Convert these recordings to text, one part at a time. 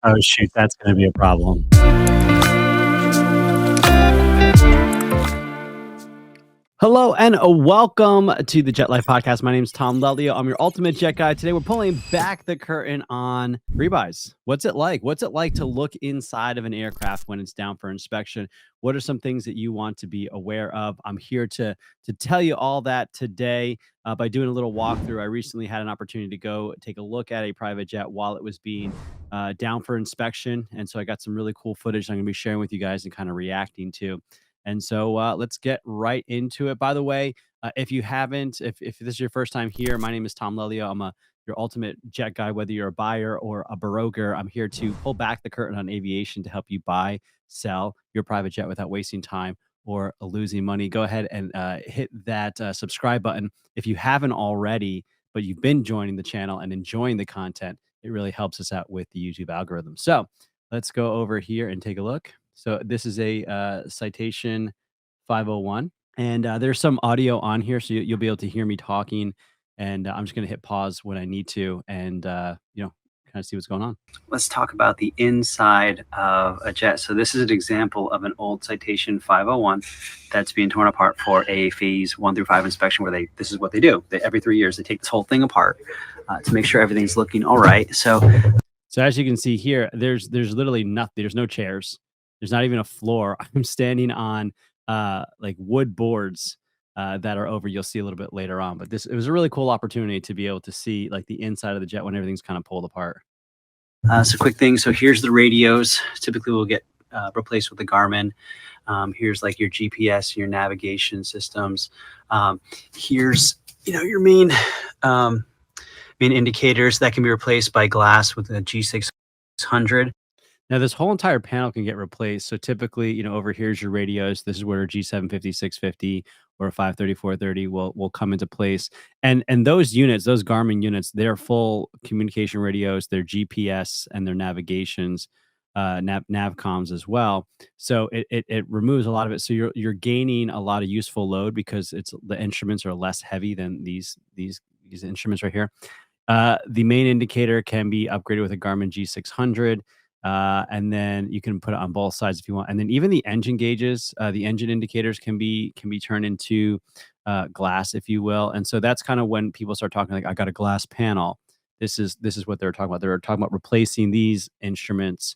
Oh, shoot, that's gonna be a problem. Hello and welcome to the Jet Life Podcast. My name is Tom Lelio. I'm your ultimate jet guy. Today we're pulling back the curtain on rebuys. What's it like? What's it like to look inside of an aircraft when it's down for inspection? What are some things that you want to be aware of? I'm here to tell you all that today by doing a little walkthrough. I recently had an opportunity to go take a look at a private jet while it was being down for inspection, and so I got some really cool footage I'm going to be sharing with you guys and kind of reacting to. And so let's get right into it. By the way, if you haven't, if this is your first time here, my name is Tom Lelio. I'm your ultimate jet guy, whether you're a buyer or a broker. I'm here to pull back the curtain on aviation to help you buy, sell your private jet without wasting time or losing money. Go ahead and hit that subscribe button if you haven't already, but you've been joining the channel and enjoying the content. It really helps us out with the YouTube algorithm. So let's go over here and take a look. So this is a Citation 501, and there's some audio on here, so you'll be able to hear me talking. And I'm just going to hit pause when I need to, and kind of see what's going on. Let's talk about the inside of a jet. So this is an example of an old Citation 501 that's being torn apart for a phase 1 through 5 inspection, where this is what they do. Every 3 years, they take this whole thing apart to make sure everything's looking all right. So as you can see here, there's literally nothing. There's no chairs. There's not even a floor. I'm standing on like wood boards that are over. You'll see a little bit later on, but it was a really cool opportunity to be able to see like the inside of the jet when everything's kind of pulled apart. So quick thing. So here's the radios. Typically we'll get replaced with the Garmin. Here's like your GPS, your navigation systems. Here's, your main indicators that can be replaced by glass with a G600. Now, this whole entire panel can get replaced. So typically, over here's your radios. This is where a G750, 650, or a 530, 430 will come into place. And those units, those Garmin units, they're full communication radios, their GPS and their navigations, navcoms as well. So it removes a lot of it. So you're gaining a lot of useful load because the instruments are less heavy than these instruments right here. The main indicator can be upgraded with a Garmin G600. And then you can put it on both sides if you want. And then even the engine gauges, the engine indicators can be turned into glass, if you will. And so that's kind of when people start talking like, I got a glass panel. This is what they're talking about. They're talking about replacing these instruments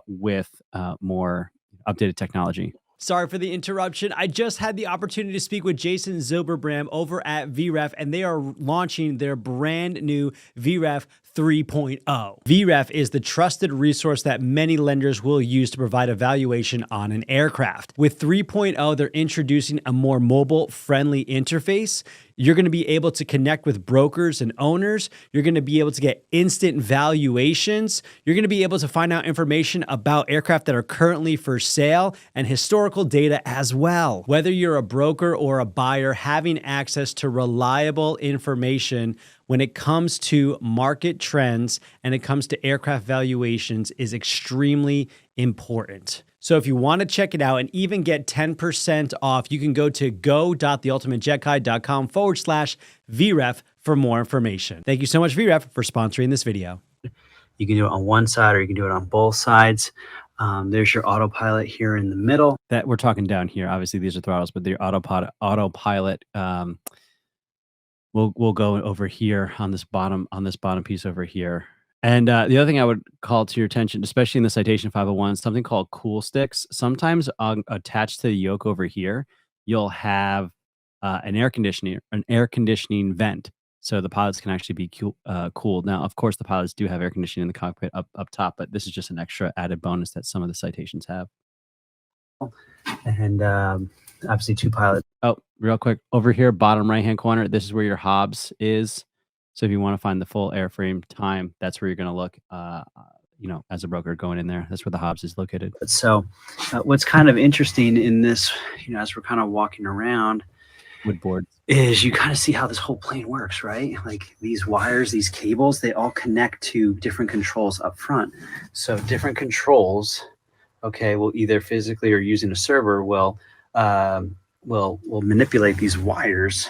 with more updated technology. Sorry for the interruption. I just had the opportunity to speak with Jason Zilberbrand over at VREF, and they are launching their brand new VREF 3.0. VREF is the trusted resource that many lenders will use to provide a valuation on an aircraft. With 3.0, they're introducing a more mobile-friendly interface. You're going to be able to connect with brokers and owners. You're going to be able to get instant valuations. You're going to be able to find out information about aircraft that are currently for sale and historical data as well. Whether you're a broker or a buyer, having access to reliable information when it comes to market trends and it comes to aircraft valuations is extremely important. So if you want to check it out and even get 10% off, you can go to go.theultimatejetguide.com/VREF for more information. Thank you so much, VREF, for sponsoring this video. You can do it on one side or you can do it on both sides. There's your autopilot here in the middle. That we're talking down here. Obviously, these are throttles, but the autopilot we'll go over here on this bottom piece over here. And the other thing I would call to your attention, especially in the Citation 501, something called cool sticks. Sometimes attached to the yoke over here, you'll have an air conditioning vent, so the pilots can actually be cooled. Now, of course, the pilots do have air conditioning in the cockpit up top, but this is just an extra added bonus that some of the Citations have. And obviously, two pilots. Oh, real quick over here, bottom right-hand corner. This is where your Hobbs is. So if you want to find the full airframe time, that's where you're going to look, as a broker going in there. That's where the Hobbs is located. So what's kind of interesting in this, as we're kind of walking around wood board, is you kind of see how this whole plane works, right? Like these wires, these cables, they all connect to different controls up front. So different controls, okay, will either physically or using a server will manipulate these wires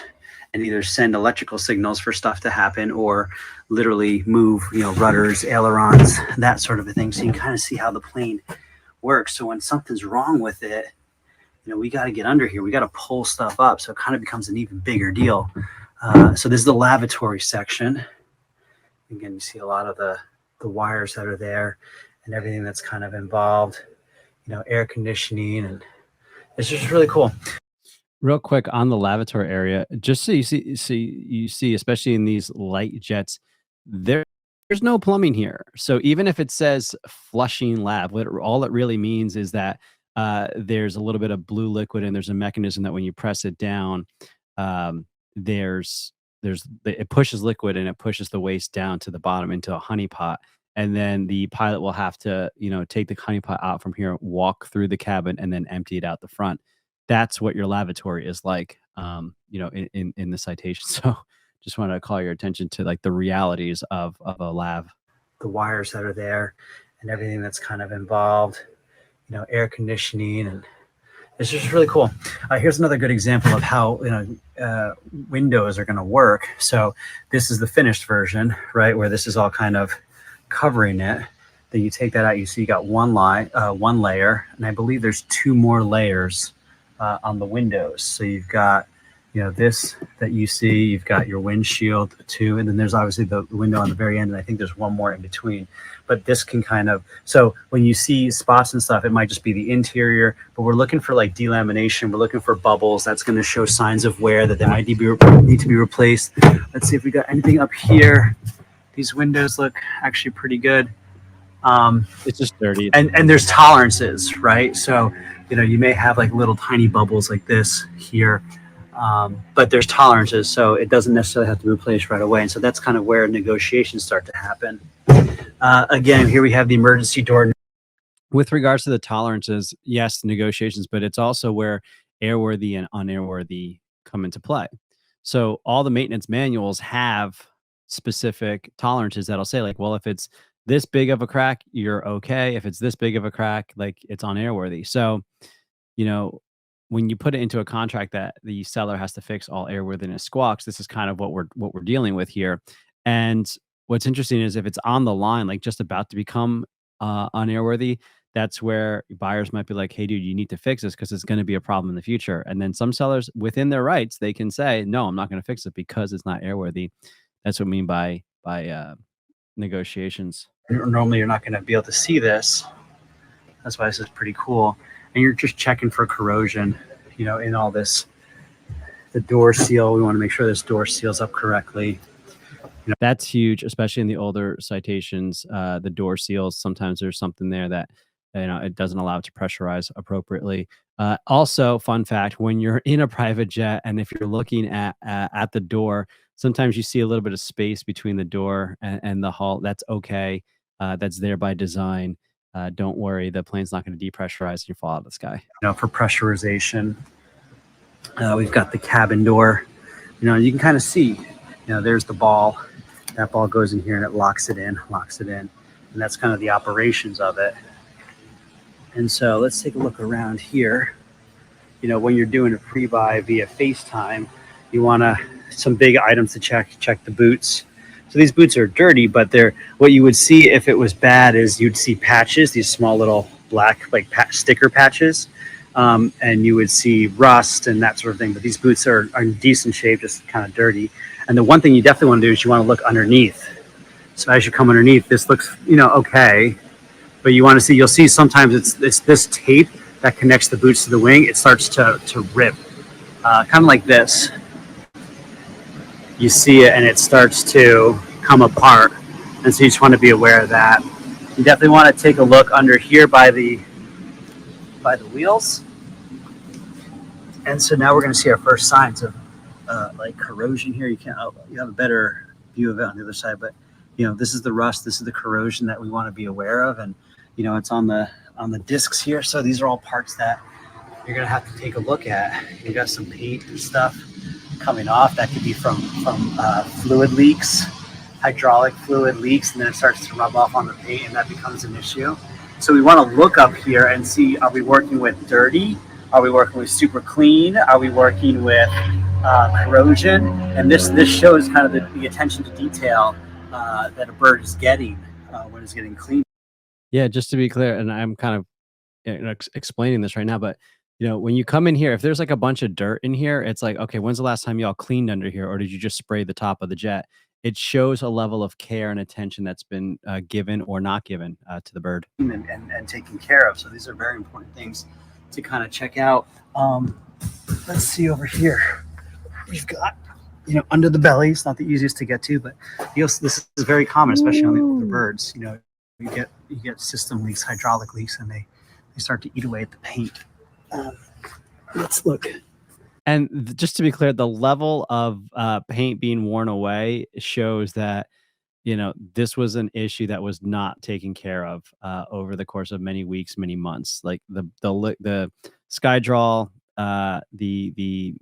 and either send electrical signals for stuff to happen or literally move, rudders, ailerons, that sort of a thing. So you can kind of see how the plane works. So when something's wrong with it, we got to get under here. We got to pull stuff up. So it kind of becomes an even bigger deal. So this is the lavatory section. Again, you see a lot of the wires that are there and everything that's kind of involved, air conditioning, and it's just really cool. Real quick on the lavatory area, just so you see, especially in these light jets, there's no plumbing here. So even if it says flushing lab, all it really means is that there's a little bit of blue liquid, and there's a mechanism that when you press it down, it pushes liquid and it pushes the waste down to the bottom into a honey pot. And then the pilot will have to, take the honey pot out from here, walk through the cabin, and then empty it out the front. That's what your lavatory is like, in the Citation. So just want to call your attention to like the realities of a lab. The wires that are there and everything that's kind of involved, air conditioning, and it's just really cool. Here's another good example of how windows are going to work. So this is the finished version, right, where this is all kind of covering it. Then you take that out, you see you got one layer, and I believe there's two more layers on the windows. So you've got this that you see, you've got your windshield too, and then there's obviously the window on the very end, and I think there's one more in between. But this can so when you see spots and stuff, it might just be the interior, but we're looking for like delamination, we're looking for bubbles. That's going to show signs of wear, that they might need to be replaced. Let's see if we got anything up here. These windows look actually pretty good. It's just dirty. And there's tolerances, right? So you may have like little tiny bubbles like this here, but there's tolerances, so it doesn't necessarily have to be replaced right away. And so that's kind of where negotiations start to happen. Again, here we have the emergency door. With regards to the tolerances, yes, negotiations, but it's also where airworthy and unairworthy come into play. So all the maintenance manuals have specific tolerances that'll say like, well, if it's this big of a crack, you're okay. If it's this big of a crack, like it's unairworthy. So, when you put it into a contract that the seller has to fix all airworthiness squawks, this is kind of what we're dealing with here. And what's interesting is if it's on the line, like just about to become unairworthy, that's where buyers might be like, hey, dude, you need to fix this because it's going to be a problem in the future. And then some sellers, within their rights, they can say, no, I'm not going to fix it because it's not airworthy. That's what I mean by negotiations. Normally, you're not going to be able to see this. That's why this is pretty cool. And you're just checking for corrosion, in all this. The door seal, we want to make sure this door seals up correctly. That's huge, especially in the older Citations. The door seals, sometimes there's something there that it doesn't allow it to pressurize appropriately. Also, fun fact, when you're in a private jet and if you're looking at the door, sometimes you see a little bit of space between the door and the hull. That's okay. That's there by design. Don't worry, the plane's not going to depressurize and you fall out of the sky. For pressurization, we've got the cabin door. You can kind of see, there's the ball. That ball goes in here and it locks it in. And that's kind of the operations of it. And so let's take a look around here. When you're doing a pre-buy via FaceTime, you want some big items to check the boots. So these boots are dirty, but what you would see if it was bad is you'd see patches, these small little black sticker patches, and you would see rust and that sort of thing. But these boots are in decent shape, just kind of dirty. And the one thing you definitely want to do is you want to look underneath. So as you come underneath, this looks okay, but you'll see sometimes it's this tape that connects the boots to the wing. It starts to rip, kind of like this. You see it and it starts to come apart, and so you just want to be aware of that. You definitely want to take a look under here by the wheels. And so now we're going to see our first signs of corrosion here. You have a better view of it on the other side, but this is the rust, this is the corrosion that we want to be aware of, and it's on the discs here. So these are all parts that you're going to have to take a look at. You got some paint and stuff coming off. That could be from fluid leaks, hydraulic fluid leaks, and then it starts to rub off on the paint, and that becomes an issue. So we want to look up here and see, are we working with dirty Are we working with super clean? Are we working with corrosion? And this shows kind of the attention to detail that a bird is getting when it's getting cleaned. Yeah, just to be clear, and I'm kind of explaining this right now, but when you come in here, if there's like a bunch of dirt in here, it's like, okay, when's the last time y'all cleaned under here, or did you just spray the top of the jet? It shows a level of care and attention that's been given or not given to the bird and taken care of. So these are very important things to kind of check out. Let's see over here. We've got, under the belly. It's not the easiest to get to, but this is very common, especially on the older birds. You get system leaks, hydraulic leaks, and they start to eat away at the paint. Let's look. And just to be clear, the level of paint being worn away shows that this was an issue that was not taken care of over the course of many weeks, many months. Like the sky draw, the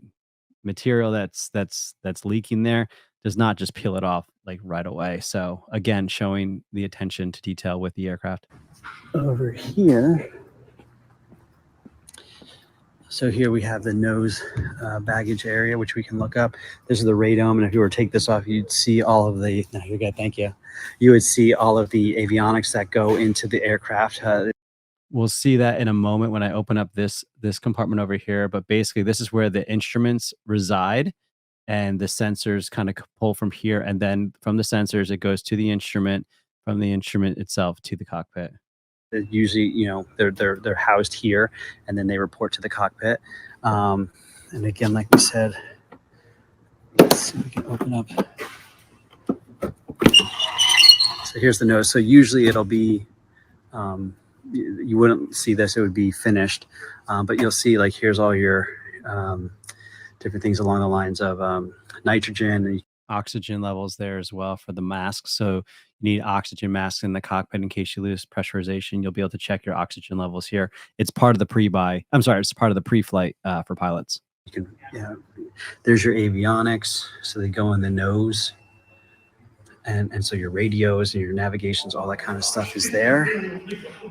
material that's leaking there does not just peel it off like right away. So again, showing the attention to detail with the aircraft. Over here. So here we have the nose baggage area, which we can look up. This is the radome, and if you were to take this off, you'd see all of the. No, you're good. Thank you. You would see all of the avionics that go into the aircraft. We'll see that in a moment when I open up this compartment over here. But basically, this is where the instruments reside, and the sensors kind of pull from here, and then from the sensors, it goes to the instrument. From the instrument itself to the cockpit. Usually, they're housed here, and then they report to the cockpit. And again, like we said, let's see if we can open up. So here's the nose. So usually it'll be, you wouldn't see this; it would be finished. But you'll see, like, here's all your different things along the lines of nitrogen and oxygen levels there as well for the masks. So you need oxygen masks in the cockpit in case you lose pressurization. You'll be able to check your oxygen levels here. It's part of the pre-buy. I'm sorry, it's part of the pre-flight for pilots. You can, there's your avionics. So they go in the nose. And so your radios and your navigations, all that kind of stuff is there.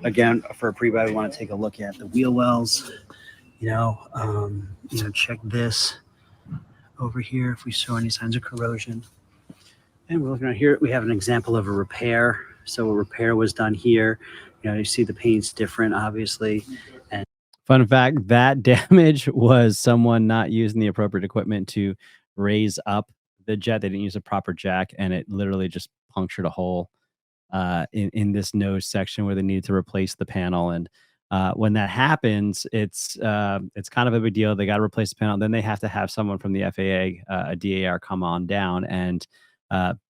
Again, for a pre-buy, we want to take a look at the wheel wells. Check this. Over here, if we show any signs of corrosion. And we're looking right here, we have an example of a repair. So a repair was done here. You see the paint's different, obviously. And fun fact, that damage was someone not using the appropriate equipment to raise up the jet. They didn't use a proper jack, and it literally just punctured a hole in this nose section where they needed to replace the panel. And when that happens, it's kind of a big deal. They got to replace the panel. Then they have to have someone from the FAA, a DAR, come on down and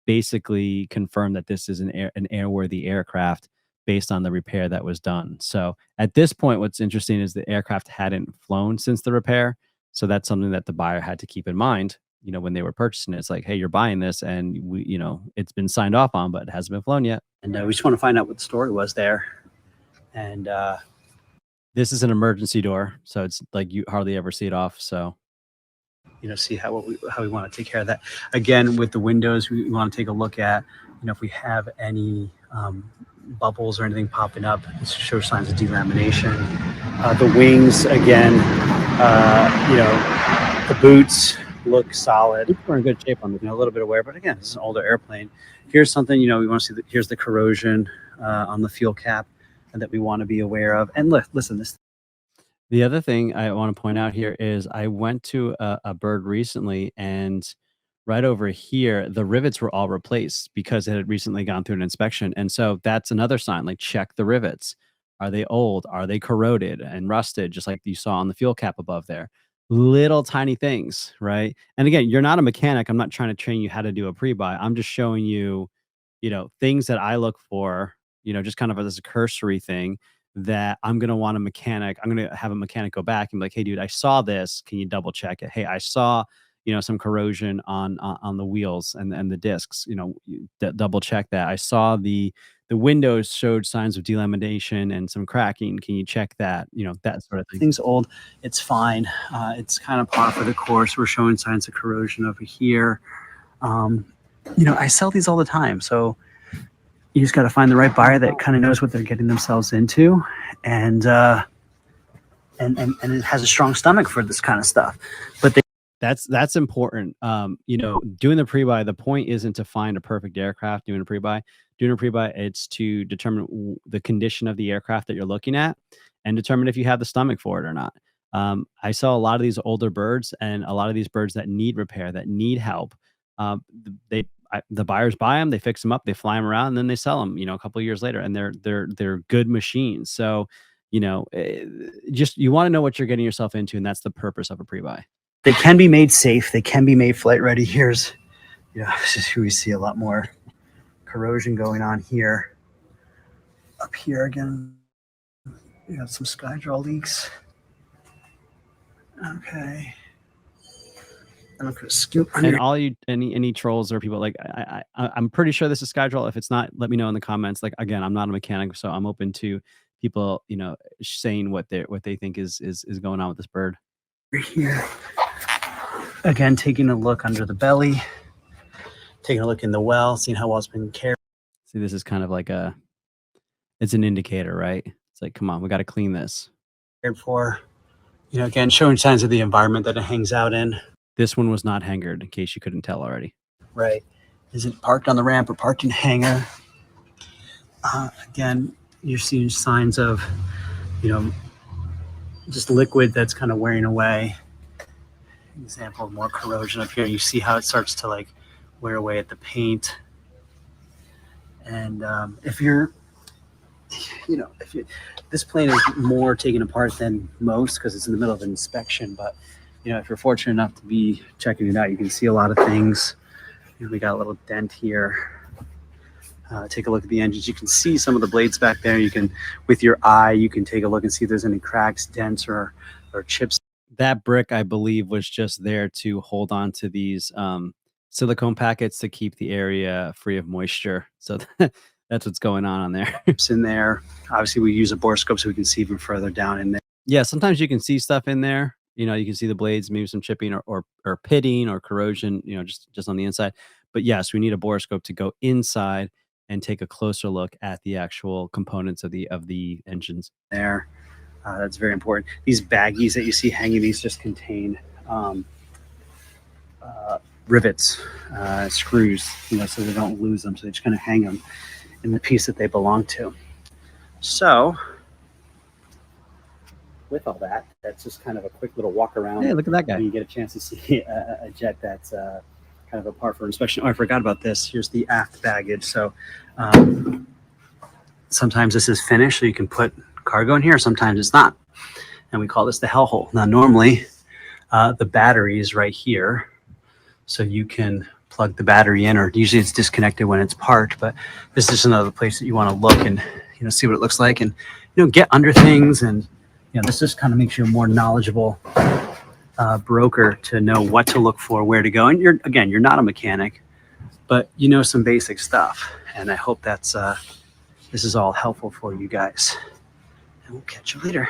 basically confirm that this is an airworthy aircraft based on the repair that was done. So at this point, what's interesting is the aircraft hadn't flown since the repair. So that's something that the buyer had to keep in mind. When they were purchasing it, it's like, hey, you're buying this, and it's been signed off on, but it hasn't been flown yet. And we just want to find out what the story was there. And this is an emergency door, so it's like you hardly ever see it off. So, see how we want to take care of that. Again, with the windows, we want to take a look at, if we have any bubbles or anything popping up, it shows signs of delamination. The wings, again, the boots look solid. We're in good shape on the. A little bit of wear, but again, this is an older airplane. Here's something, we want to see. Here's the corrosion on the fuel cap. And that we want to be aware of. And listen, the other thing I want to point out here is I went to a bird recently, and right over here, the rivets were all replaced because it had recently gone through an inspection. And so that's another sign, like, check the rivets. Are they old? Are they corroded and rusted, just like you saw on the fuel cap above there? Little tiny things, right? And again, you're not a mechanic. I'm not trying to train you how to do a pre-buy. I'm just showing you, things that I look for, just kind of as a cursory thing that I'm going to want a mechanic. I'm going to have a mechanic go back and be like, hey, dude, I saw this. Can you double check it? Hey, I saw, some corrosion on the wheels and the discs, double check that. I saw the windows showed signs of delamination and some cracking. Can you check that? That sort of thing. Things old, it's fine. It's kind of par for the course. We're showing signs of corrosion over here. I sell these all the time. So you just got to find the right buyer that kind of knows what they're getting themselves into. And and it has a strong stomach for this kind of stuff. But That's important. Doing the pre-buy, the point isn't to find a perfect aircraft. Doing a pre-buy, it's to determine the condition of the aircraft that you're looking at and determine if you have the stomach for it or not. I saw a lot of these older birds and a lot of these birds that need repair, that need help. The buyers buy them, they fix them up, they fly them around, and then they sell them. A couple of years later, and they're good machines. So, just you want to know what you're getting yourself into, and that's the purpose of a pre-buy. they can be made safe. They can be made flight ready. This is where we see a lot more corrosion going on here. Up here again, we got some skydraw leaks. Okay. And I'm gonna scoop under. And all you, any trolls or people, like, I'm pretty sure this is skydraw. If it's not, let me know in the comments. Like, again, I'm not a mechanic, so I'm open to people, saying what they think is going on with this bird. Right here. Again, taking a look under the belly, taking a look in the well, seeing how well it's been cared. See, this is kind of like it's an indicator, right? It's like, come on, we got to clean this. Cared for, again, showing signs of the environment that it hangs out in. This one was not hangered, in case you couldn't tell already. Right. Is it parked on the ramp or parked in hangar? Again, you're seeing signs of, just liquid that's kind of wearing away. Example of more corrosion up here. You see how it starts to like wear away at the paint. And if this plane is more taken apart than most because it's in the middle of an inspection, but if you're fortunate enough to be checking it out, you can see a lot of things. We got a little dent here. Take a look at the engines. You can see some of the blades back there. You can, with your eye, you can take a look and see if there's any cracks, dents, or chips. That brick, I believe, was just there to hold on to these silicone packets to keep the area free of moisture. So that's what's going on there. It's in there. Obviously, we use a borescope so we can see even further down in there. Yeah, sometimes you can see stuff in there. You can see the blades, maybe some chipping or pitting or corrosion, just on the inside. But yes, we need a borescope to go inside and take a closer look at the actual components of the engines. There, that's very important. These baggies that you see hanging, these just contain rivets, screws, so they don't lose them. So they just kind of hang them in the piece that they belong to. So, with all that, that's just kind of a quick little walk around. Hey, look at that guy. When you get a chance to see a jet that's kind of apart for inspection. Oh, I forgot about this. Here's the aft baggage. So sometimes this is finished, so you can put cargo in here. Sometimes it's not. And we call this the hellhole. Now, normally the battery is right here. So you can plug the battery in, or usually it's disconnected when it's parked. But this is another place that you want to look and see what it looks like, and get under things. And this just kind of makes you a more knowledgeable broker to know what to look for, where to go. And you're not a mechanic, but some basic stuff. And I hope that's this is all helpful for you guys. And we'll catch you later.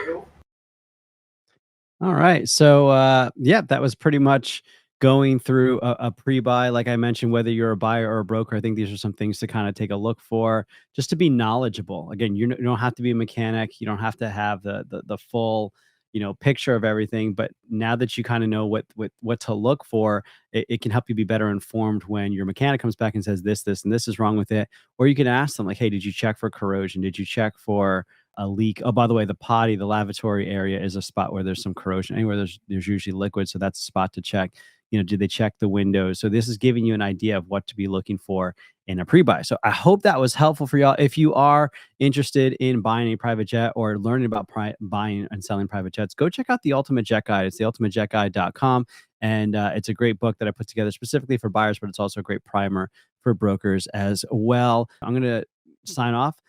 All right. So yeah, that was pretty much going through a pre-buy. Like I mentioned, whether you're a buyer or a broker, I think these are some things to kind of take a look for, just to be knowledgeable. Again, you don't have to be a mechanic. You don't have to have the full picture of everything. But now that you kind of know what to look for, it can help you be better informed when your mechanic comes back and says this and this is wrong with it. Or you can ask them, like, hey, did you check for corrosion? Did you check for a leak? Oh, by the way, the lavatory area is a spot where there's some corrosion. Anywhere there's usually liquid, so that's a spot to check. Did they check the windows? So this is giving you an idea of what to be looking for in a pre-buy. So I hope that was helpful for y'all. If you are interested in buying a private jet or learning about buying and selling private jets, go check out the Ultimate Jet Guide. It's theultimatejetguide.com. And it's a great book that I put together specifically for buyers, but it's also a great primer for brokers as well. I'm going to sign off.